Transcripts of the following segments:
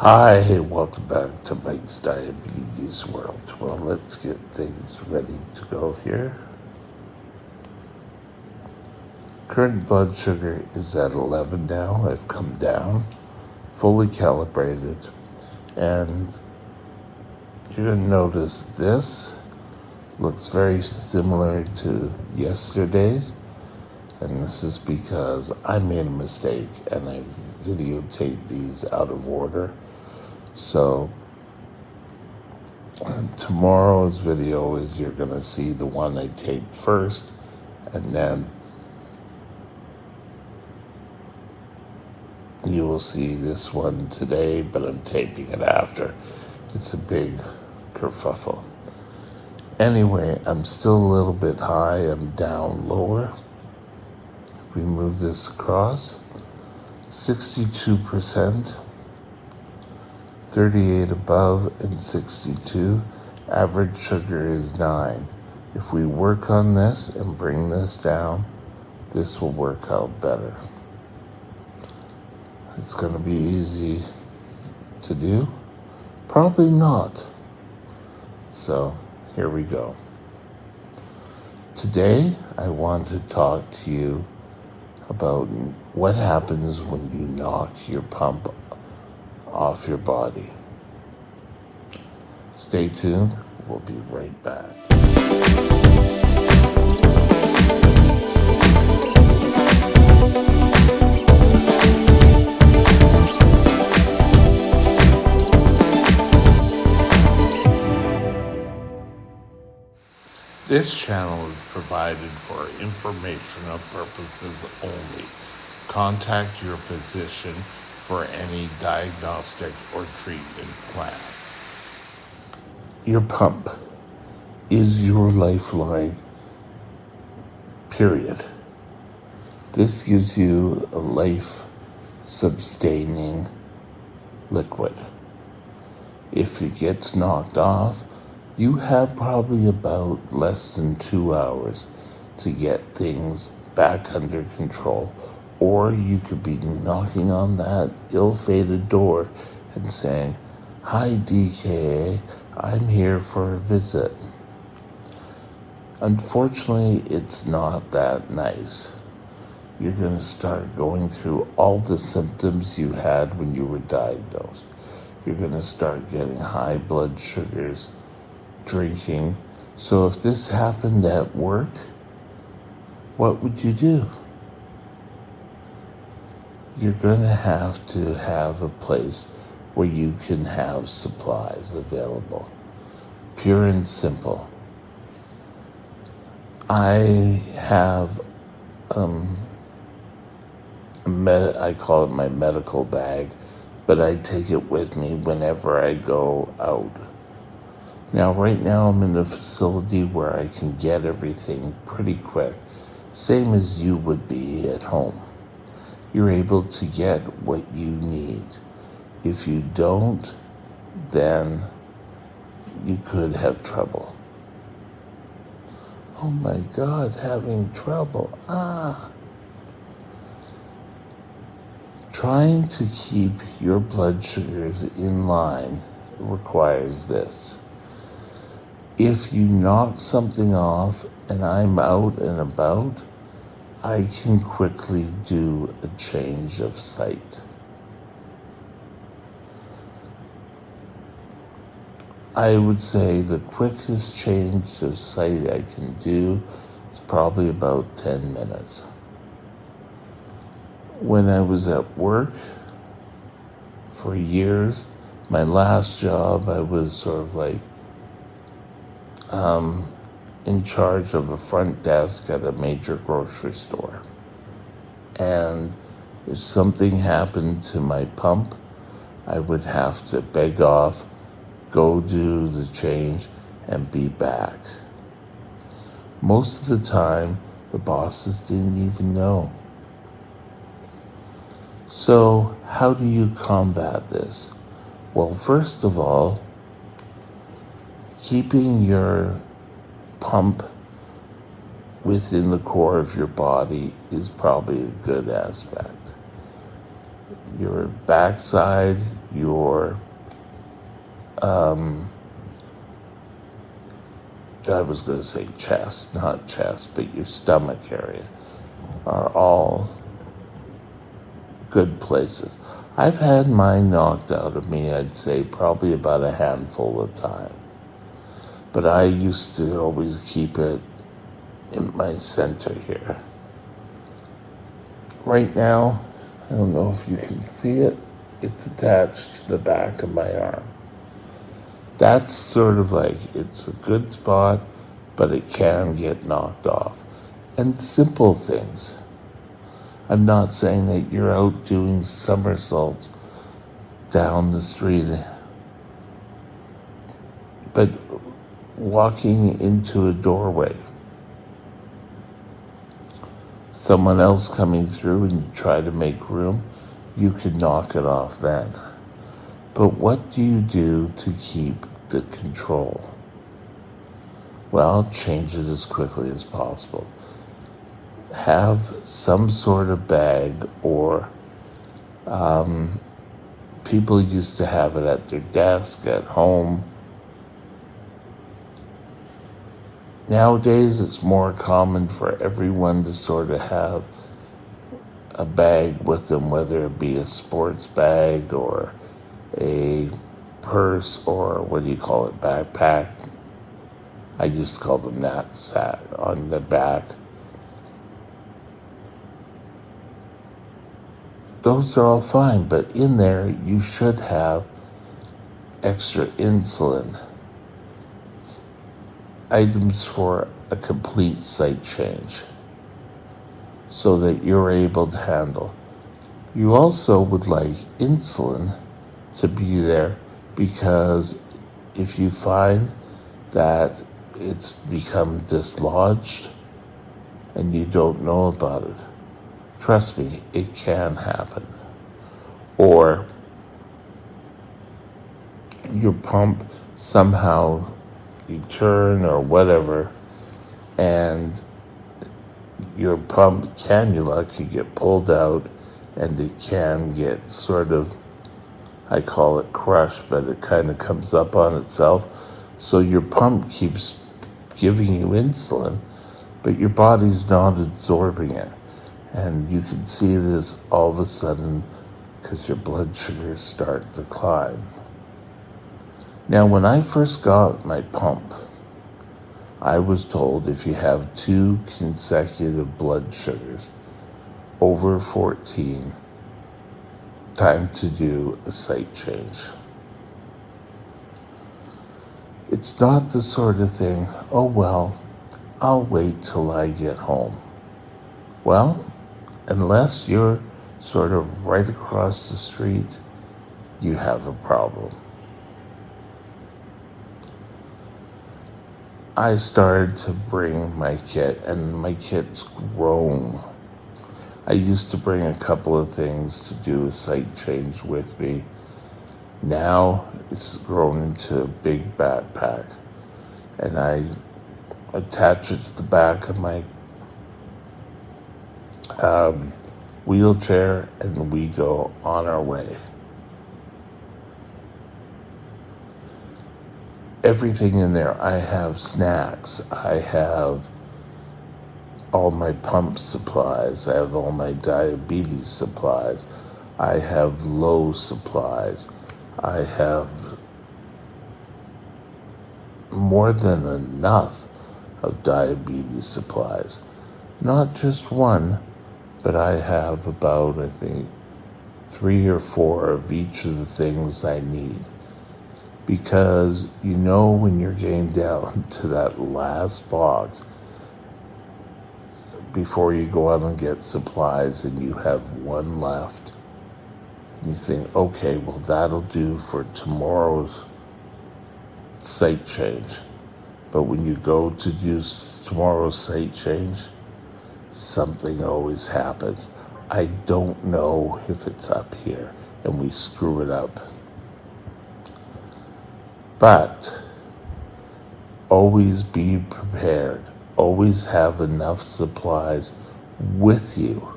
Hi, welcome back to Mike's Diabetes World. Well, let's get things ready to go here. Current blood sugar is at 11 now. I've come down, fully calibrated, and you're going to notice this looks very similar to yesterday's. And this is because I made a mistake and I videotaped these out of order. So tomorrow's video is you're going to see the one I taped first, and then you will see this one today, but I'm taping it after. It's a big kerfuffle. Anyway, I'm still a little bit high. I'm down lower. We move this across. 62%, 38 above, and 62. Average sugar is 9. If we work on this and bring this down, this will work out better. It's going to be easy to do? Probably not. So here we go. Today, I want to talk to you about what happens when you knock your pump off your body. Stay tuned. We'll be right back. This channel is provided for informational purposes only. Contact your physician for any diagnostic or treatment plan. Your pump is your lifeline, period. This gives you a life-sustaining liquid. If it gets knocked off, you have probably about less than 2 hours to get things back under control. Or you could be knocking on that ill-fated door and saying, "Hi, DKA, I'm here for a visit." Unfortunately, it's not that nice. You're going to start going through all the symptoms you had when you were diagnosed. You're going to start getting high blood sugars, drinking. So if this happened at work, what would you do? You're going to have a place where you can have supplies available. Pure and simple. I have I call it my medical bag, but I take it with me whenever I go out. Now, right now, I'm in a facility where I can get everything pretty quick, same as you would be at home. You're able to get what you need. If you don't, then you could have trouble. Oh my God, having trouble. Trying to keep your blood sugars in line requires this. If you knock something off and I'm out and about, I can quickly do a change of site. I would say the quickest change of site I can do is probably about 10 minutes. When I was at work for years, my last job, I was sort of like in charge of a front desk at a major grocery store. And if something happened to my pump, I would have to beg off, go do the change, and be back. Most of the time, the bosses didn't even know. So, how do you combat this? Well, first of all, keeping your pump within the core of your body is probably a good aspect. Your backside your, I was going to say chest, not chest, but your stomach area are all good places. I've had mine knocked out of me, I'd say probably about a handful of times. But I used to always keep it in my center here. Right now, I don't know if you can see it, it's attached to the back of my arm. That's sort of like, it's a good spot, but it can get knocked off. And simple things. I'm not saying that you're out doing somersaults down the street, but walking into a doorway, someone else coming through and you try to make room, you could knock it off then. But what do you do to keep the control? Well, change it as quickly as possible. Have some sort of bag, or people used to have it at their desk, at home. Nowadays, it's more common for everyone to sort of have a bag with them, whether it be a sports bag or a purse, or what do you call it, backpack. I used to call them knapsack on the back. Those are all fine, but in there you should have extra insulin, items for a complete sight change, so that you're able to handle. You also would like insulin to be there, because if you find that it's become dislodged and you don't know about it, trust me, it can happen. Or your pump somehow, you turn or whatever, and your pump cannula can get pulled out, and it can get sort of, I call it crushed, but it kind of comes up on itself. So your pump keeps giving you insulin, but your body's not absorbing it. And you can see this all of a sudden because your blood sugars start to climb. Now, when I first got my pump, I was told if you have 2 consecutive blood sugars over 14, time to do a site change. It's not the sort of thing, oh well, I'll wait till I get home. Well, unless you're sort of right across the street, you have a problem. I started to bring my kit, and my kit's grown. I used to bring a couple of things to do a site change with me. Now it's grown into a big backpack, and I attach it to the back of my wheelchair, and we go on our way. Everything in there, I have snacks, I have all my pump supplies, I have all my diabetes supplies, I have low supplies, I have more than enough of diabetes supplies. Not just one, but I have about, I think, 3 or 4 of each of the things I need. Because you know when you're getting down to that last box before you go out and get supplies, and you have one left, and you think, okay, well, that'll do for tomorrow's site change. But when you go to do tomorrow's site change, something always happens. I don't know if it's up here, and we screw it up. But always be prepared. Always have enough supplies with you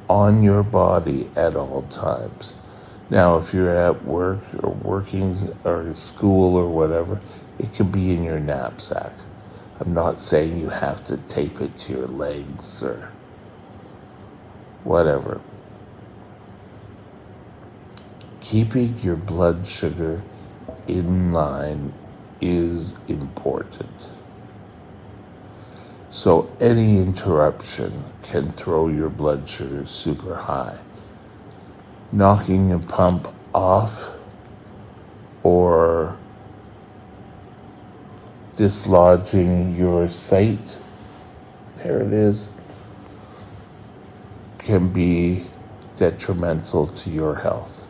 on your body at all times. Now, if you're at work or working or school or whatever, it could be in your knapsack. I'm not saying you have to tape it to your legs or whatever. Keeping your blood sugar in line is important. So any interruption can throw your blood sugar super high. Knocking your pump off or dislodging your sight, there it is, can be detrimental to your health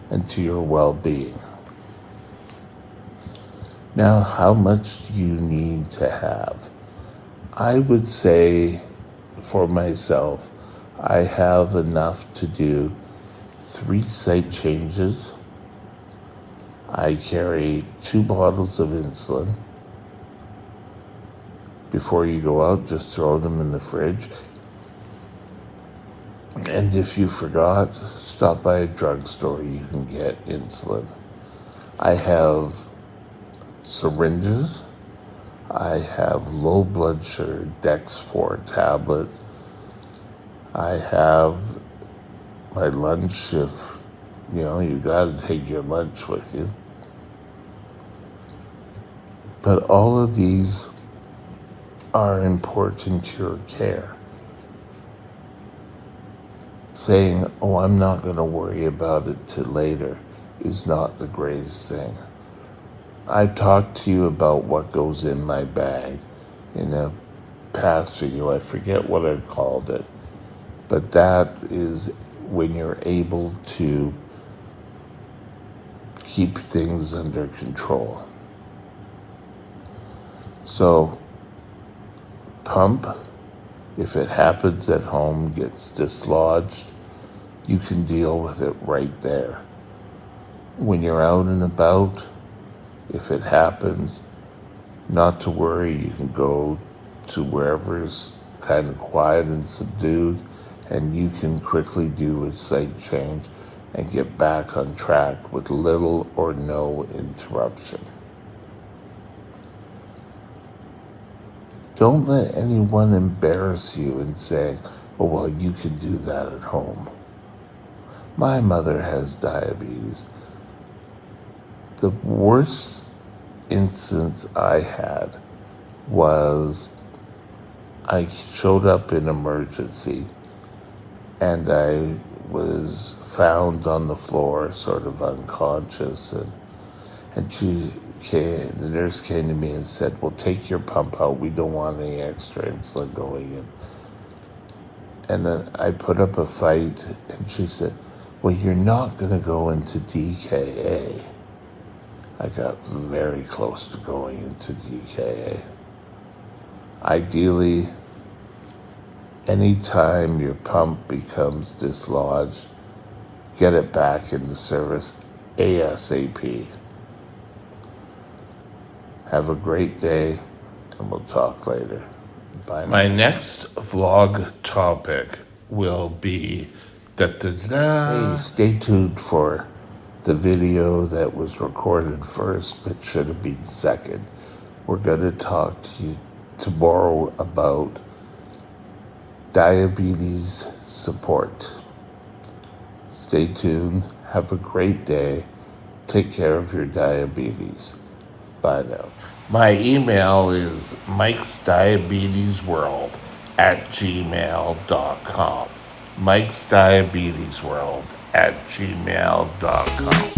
and to your well-being. Now, how much do you need to have? I would say for myself, I have enough to do 3 sight changes. I carry 2 bottles of insulin. Before you go out, just throw them in the fridge. And if you forgot, stop by a drugstore, you can get insulin. I have syringes. I have low blood sugar Dex-4 tablets. I have my lunch if, you gotta take your lunch with you. But all of these are important to your care. Saying, oh, I'm not going to worry about it till later is not the greatest thing. I've talked to you about what goes in my bag in a past video. I forget what I called it. But that is when you're able to keep things under control. So, pump, if it happens at home, gets dislodged, you can deal with it right there. When you're out and about, if it happens, not to worry, you can go to wherever's kind of quiet and subdued, and you can quickly do a sight change and get back on track with little or no interruption. Don't let anyone embarrass you and say, oh, well, you can do that at home. My mother has diabetes. The worst instance I had was I showed up in emergency and I was found on the floor sort of unconscious, and the nurse came to me and said, well, take your pump out, we don't want any extra insulin going in. And then I put up a fight and she said, well, you're not going to go into DKA. I got very close to going into DKA. Ideally, anytime your pump becomes dislodged, get it back into service ASAP. Have a great day, and we'll talk later. Bye. My next vlog topic will be Hey, stay tuned for the video that was recorded first but should have been second. We're going to talk to you tomorrow about diabetes support. Stay tuned. Have a great day. Take care of your diabetes. Bye now. My email is mikesdiabetesworld@gmail.com. mikesdiabetesworld@gmail.com.